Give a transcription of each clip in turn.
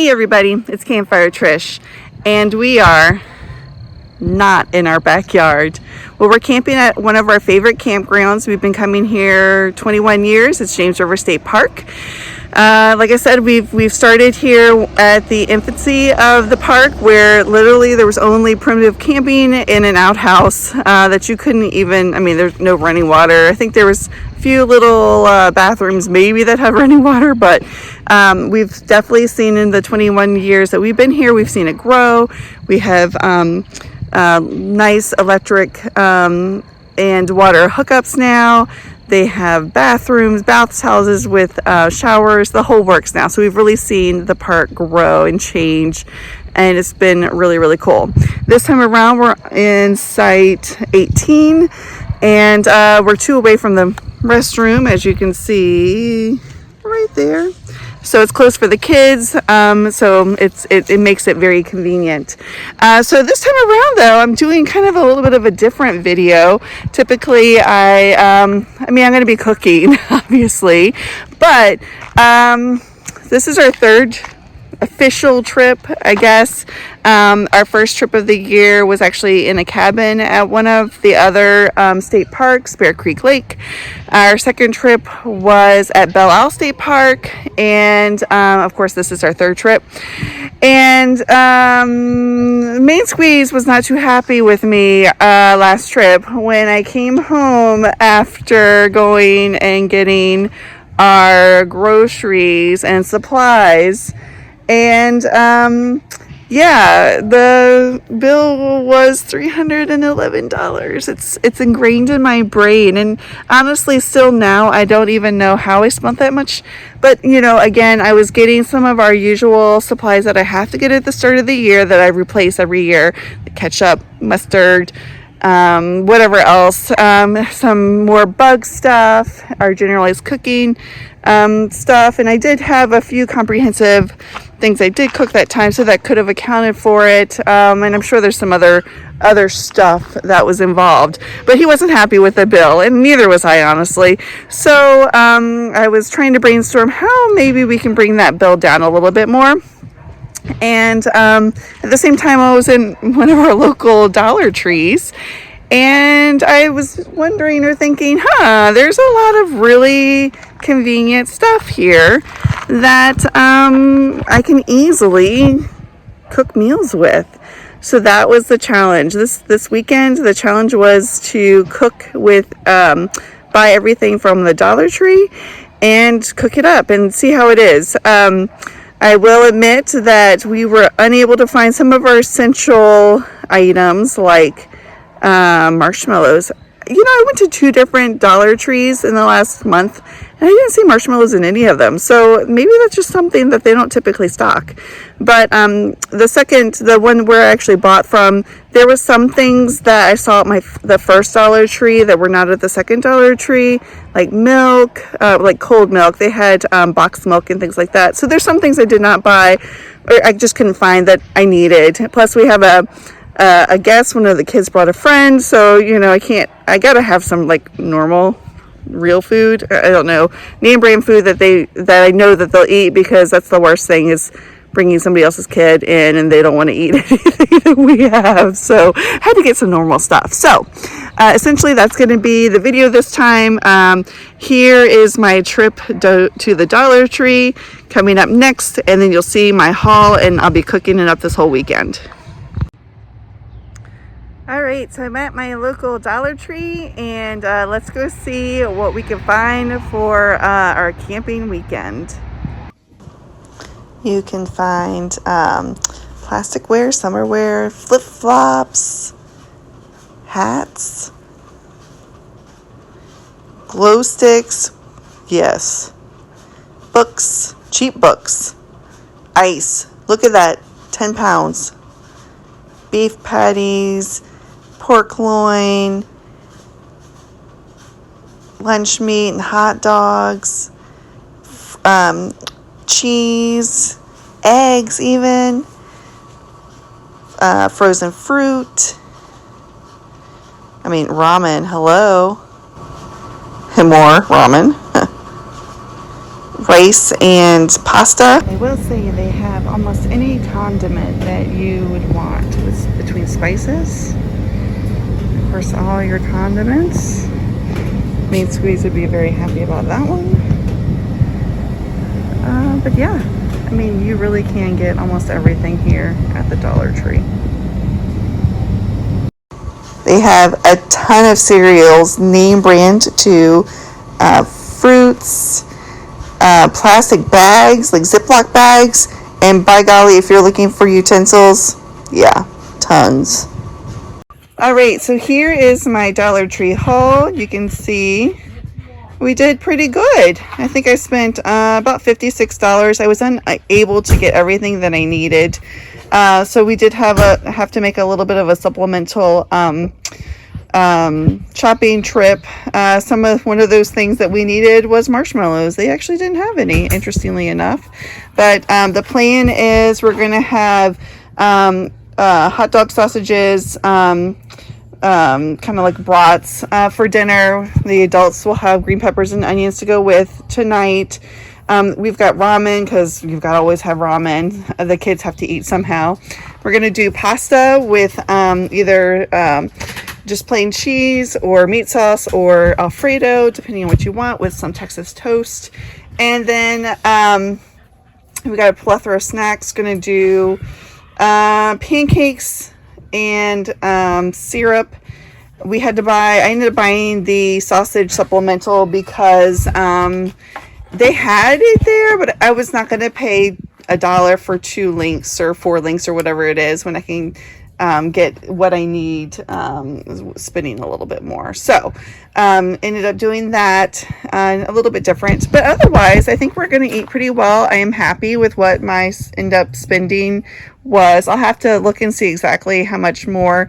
Hey everybody, it's Campfire Trish, and we are not in our backyard. Well, we're camping at one of our favorite campgrounds. We've been coming here 21 years. It's James River State Park. Like I said, we've started here at the infancy of the park, where literally there was only primitive camping in an outhouse that you couldn't even, there's no running water. I think there was a few little bathrooms maybe that have running water, but we've definitely seen in the 21 years that we've been here, we've seen it grow. We have nice electric and water hookups now. They have bathrooms, bathhouses with showers, the whole works now. So we've really seen the park grow and change, and it's been really, really cool. This time around, we're in Site 18, and we're 2 away from the restroom, as you can see right there. So it's close for the kids, so it makes it very convenient. So this time around, though, I'm doing kind of a little bit of a different video. Typically, I'm going to be cooking, obviously, but this is our third official trip, I guess. Our first trip of the year was actually in a cabin at one of the other state parks, Bear Creek Lake. Our second trip was at Belle Isle State Park, and of course this is our third trip. And Main Squeeze was not too happy with me last trip when I came home after going and getting our groceries and supplies. And the bill was $311. It's ingrained in my brain, and honestly still now I don't even know how I spent that much. But again, I was getting some of our usual supplies that I have to get at the start of the year that I replace every year: the ketchup, mustard, whatever else, some more bug stuff, our generalized cooking stuff. And I did have a few comprehensive things I did cook that time, so that could have accounted for it. And I'm sure there's some other stuff that was involved, but he wasn't happy with the bill, and neither was I, honestly. So I was trying to brainstorm how maybe we can bring that bill down a little bit more. And at the same time, I was in one of our local Dollar Trees, and I was wondering or thinking, there's a lot of really convenient stuff here that I can easily cook meals with. So that was the challenge. This weekend, the challenge was to cook with, buy everything from the Dollar Tree and cook it up and see how it is. I will admit that we were unable to find some of our essential items like marshmallows. I went to 2 different Dollar Trees in the last month, and I didn't see marshmallows in any of them. So maybe that's just something that they don't typically stock. But the one where I actually bought from, there was some things that I saw at the first Dollar Tree that were not at the second Dollar Tree, like milk, like cold milk. They had boxed milk and things like that. So there's some things I did not buy, or I just couldn't find that I needed. Plus, we have a guest. One of the kids brought a friend, so I gotta have some like normal real food. I don't know, name brand food that I know that they'll eat, because that's the worst thing, is bringing somebody else's kid in and they don't want to eat anything that we have. So I had to get some normal stuff. So essentially that's going to be the video this time. Here is my trip to the Dollar Tree coming up next, and then you'll see my haul, and I'll be cooking it up this whole weekend. Alright, so I'm at my local Dollar Tree, and let's go see what we can find for our camping weekend. You can find plasticware, summerwear, flip-flops, hats, glow sticks, yes, books, cheap books, ice, look at that, 10 pounds, beef patties, pork loin, lunch meat and hot dogs, cheese, eggs even, frozen fruit, ramen, hello, and more ramen, rice and pasta. I will say they have almost any condiment that you would want between spices. Of course, all your condiments. Main Squeeze would be very happy about that one. But yeah, I mean, you really can get almost everything here at the Dollar Tree. They have a ton of cereals, name brand too, fruits, plastic bags, like Ziploc bags, and by golly, if you're looking for utensils, yeah, tons. Alright, so here is my Dollar Tree haul. You can see we did pretty good. I think I spent about $56. I was unable to get everything that I needed. So we did have to make a little bit of a supplemental shopping trip. One of those things that we needed was marshmallows. They actually didn't have any, interestingly enough. But the plan is we're going to have hot dog sausages, kind of like brats for dinner. The adults will have green peppers and onions to go with tonight. We've got ramen because you've got to always have ramen. The kids have to eat somehow. We're going to do pasta with either just plain cheese or meat sauce or Alfredo, depending on what you want, with some Texas toast. And then we got a plethora of snacks. Going to do pancakes and syrup. I ended up buying the sausage supplemental because they had it there, but I was not going to pay $1 for 2 links or 4 links or whatever it is when I can get what I need, spending a little bit more. So ended up doing that, a little bit different, but otherwise I think we're going to eat pretty well. I am happy with what my end up spending was. I'll have to look and see exactly how much more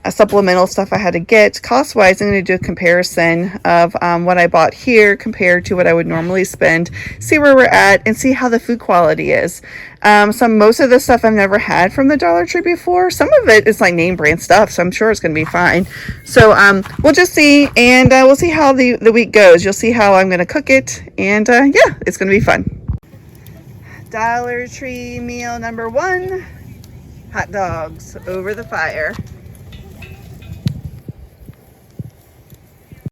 supplemental stuff I had to get. Cost wise, I'm going to do a comparison of what I bought here compared to what I would normally spend, see where we're at, and see how the food quality is. Most of the stuff I've never had from the Dollar Tree before. Some of it is like name brand stuff, so I'm sure it's going to be fine. So we'll just see, and we'll see how the week goes. You'll see how I'm going to cook it, and yeah, it's going to be fun. Dollar Tree meal number 1, hot dogs over the fire.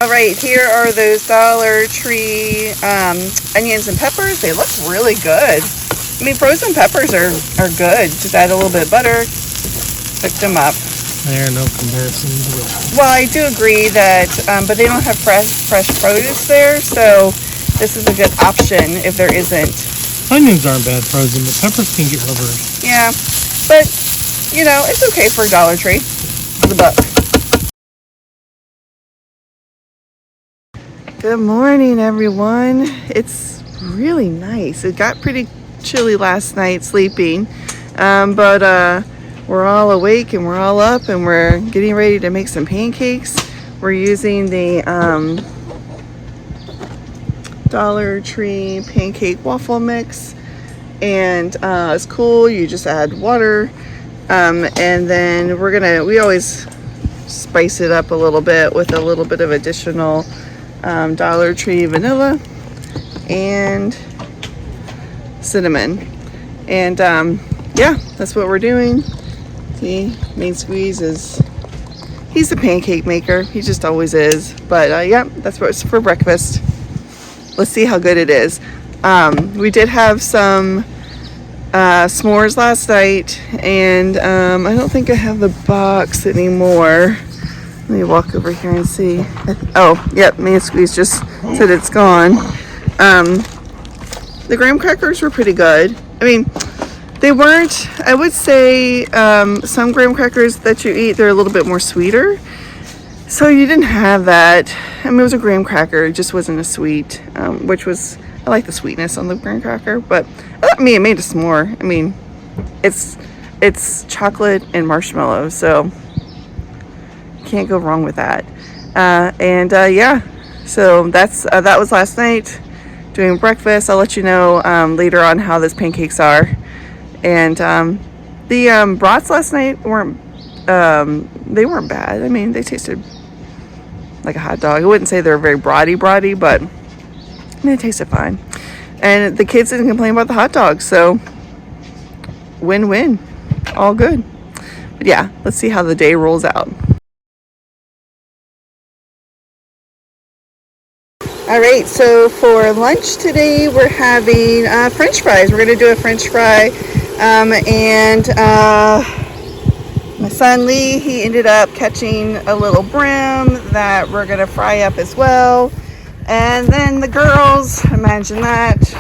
All right, here are those Dollar Tree onions and peppers. They look really good. I mean, frozen peppers are good. Just add a little bit of butter, cook them up. There are no comparisons at all. Well, I do agree that, but they don't have fresh produce there, so this is a good option if there isn't. Onions aren't bad frozen, but peppers can get rubbery. Yeah, but, you know, it's okay for Dollar Tree. The buck. Good morning, everyone. It's really nice. It got pretty chilly last night sleeping, but we're all awake and we're all up and we're getting ready to make some pancakes. We're using the Dollar Tree pancake waffle mix, and it's cool. You just add water, and then we always spice it up a little bit with a little bit of additional Dollar Tree vanilla and cinnamon, and yeah, that's what we're doing. See, Main Squeeze he's a pancake maker. He just always is. But yeah, that's what's for breakfast. Let's see how good it is. We did have some s'mores last night, and I don't think I have the box anymore. Let me walk over here and see. Oh, yep, Main Squeeze just said it's gone. The graham crackers were pretty good. I mean, they weren't, I would say, some graham crackers that you eat, they're a little bit more sweeter. So you didn't have that. I mean, it was a graham cracker. It just wasn't as sweet, which was, I like the sweetness on the graham cracker. But, I mean, it made a s'more. I mean, it's chocolate and marshmallow, so can't go wrong with that. Yeah, so that was last night, doing breakfast. I'll let you know later on how those pancakes are. And the brats last night weren't bad. I mean, they tasted like a hot dog. I wouldn't say they were very brody, but I mean, it tasted fine. And the kids didn't complain about the hot dogs, so win-win, all good. But yeah, let's see how the day rolls out. All right, so for lunch today, we're having French fries. We're gonna do a French fry, and my son Lee, he ended up catching a little brim that we're gonna fry up as well. And then the girls, imagine that,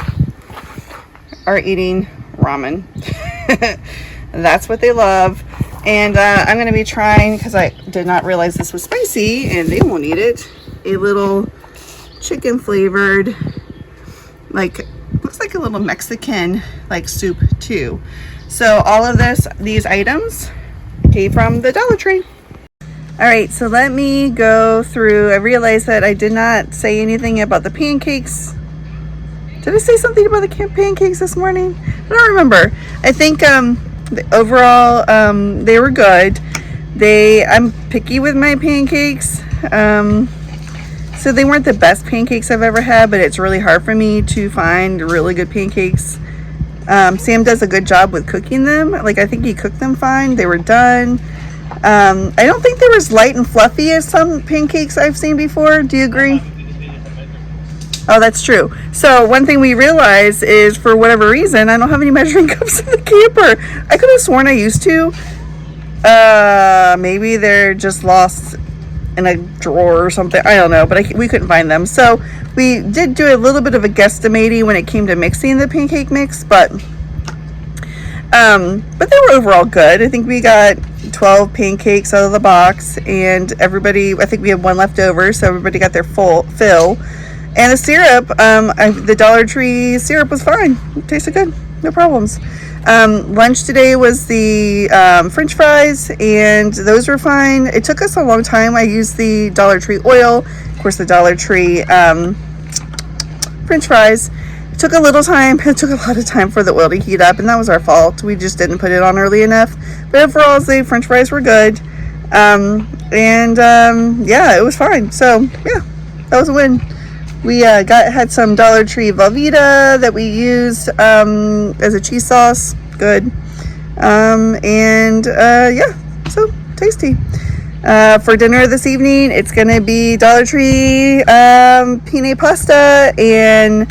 are eating ramen. That's what they love. And I'm gonna be trying, because I did not realize this was spicy and they won't eat it, a little chicken flavored, like, looks like a little Mexican like soup too. So all of these items came from the Dollar Tree. All right, so let me go through. I realized that I did not say anything about the pancakes. Did I say something about the pancakes this morning? I don't remember. I think overall they were good. I'm picky with my pancakes. So they weren't the best pancakes I've ever had, but it's really hard for me to find really good pancakes. Sam does a good job with cooking them. Like, I think he cooked them fine. They were done. I don't think they were as light and fluffy as some pancakes I've seen before. Do you agree? Oh, that's true. So one thing we realized is, for whatever reason, I don't have any measuring cups in the camper. I could have sworn I used to. Maybe they're just lost in a drawer or something. I don't know, but we couldn't find them. So we did do a little bit of a guesstimating when it came to mixing the pancake mix, but they were overall good. I think we got 12 pancakes out of the box, and everybody, I think we had one left over, so everybody got their full fill. And the syrup, the Dollar Tree syrup was fine. It tasted good, no problems. Lunch today was the French fries, and those were fine. It took us a long time. I used the Dollar Tree oil, of course the Dollar Tree French fries. It took a little time. It took a lot of time for the oil to heat up, and that was our fault. We just didn't put it on early enough. But overall, the French fries were good. Yeah, it was fine. So yeah, that was a win. We had some Dollar Tree Velveeta that we used as a cheese sauce. Good. Yeah, so tasty. For dinner this evening, it's going to be Dollar Tree penne pasta and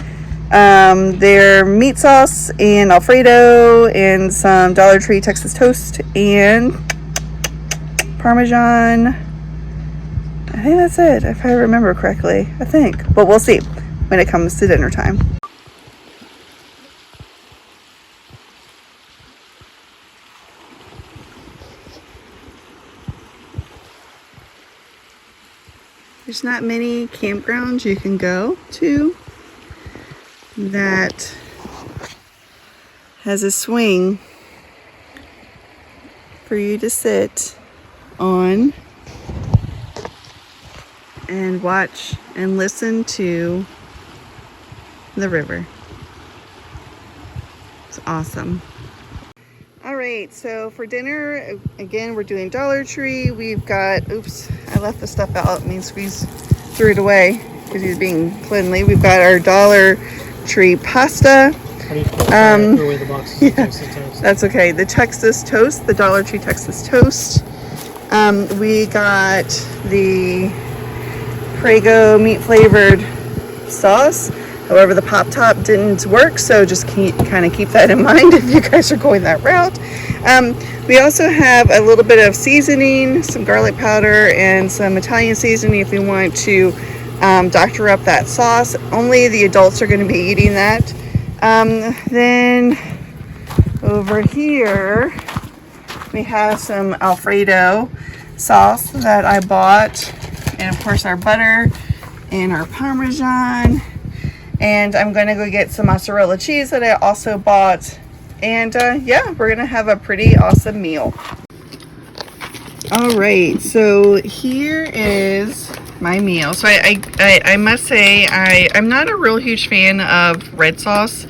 their meat sauce and Alfredo and some Dollar Tree Texas toast and Parmesan. I think that's it, if I remember correctly. I think. But we'll see when it comes to dinner time. There's not many campgrounds you can go to that has a swing for you to sit on and watch and listen to the river. It's awesome. All right, so for dinner, again, we're doing Dollar Tree. We've got, oops, I left the stuff out. Mean Squeeze threw it away because he's being cleanly. We've got our Dollar Tree pasta. Yeah, that's okay. The Texas toast, the Dollar Tree Texas toast. We got the Prego meat flavored sauce. However, the pop top didn't work, so just kind of keep that in mind if you guys are going that route. We also have a little bit of seasoning, some garlic powder and some Italian seasoning if you want to doctor up that sauce. Only the adults are going to be eating that. Then over here we have some Alfredo sauce that I bought, and of course our butter and our Parmesan. And I'm going to go get some mozzarella cheese that I also bought. And yeah, we're going to have a pretty awesome meal. All right, so here is my meal. So I must say I'm not a real huge fan of red sauce.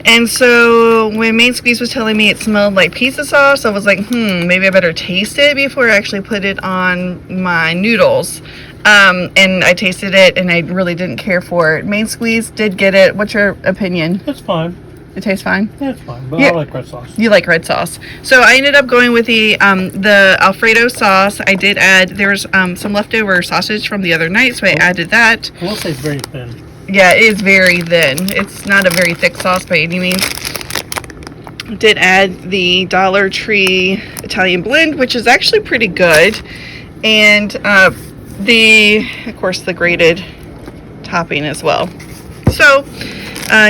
And so when Main Squeeze was telling me it smelled like pizza sauce, I was like, maybe I better taste it before I actually put it on my noodles. And I tasted it and I really didn't care for it. Main Squeeze did get it. What's your opinion? It's fine. It tastes fine? Yeah, it's fine. But Yeah. I like red sauce. You like red sauce. So I ended up going with the Alfredo sauce. I did add, there's some leftover sausage from the other night, so I added that. I will say it's very thin. Yeah, it is very thin. It's not a very thick sauce by any means. Did add the Dollar Tree Italian blend, which is actually pretty good. And of course, the grated topping as well. So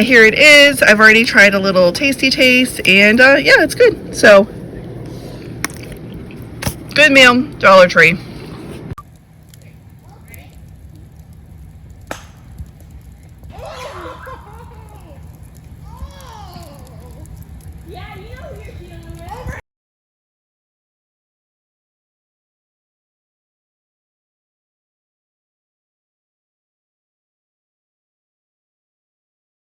here it is. I've already tried a little tasty taste, and yeah, it's good. So good meal, Dollar Tree. Yeah, you know you're doing it.